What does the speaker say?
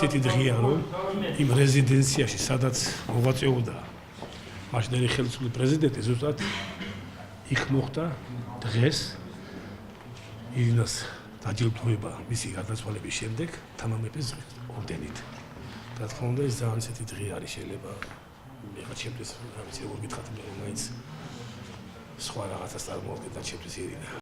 ისეთი დღეა, რომ იმ რეზიდენციაში, სადაც მოვაწეობდა მაშინდელი ხელისუფლების პრეზიდენტი, ზუსტად იქ მოხდა დღეს ირინას დაჯილდოება მისი გარდაცვალების შემდეგ თანამეფის ორდენით. რა თქმა უნდა, ეს ძალიან ისეთი დღე არის, შეიძლება მიღაც ჩემთვის, რა ვიცი, როგორ გითხრათ, მე მაინც სხვა რაღაცას წარმოვადგენ და ჩემთვის ირინა.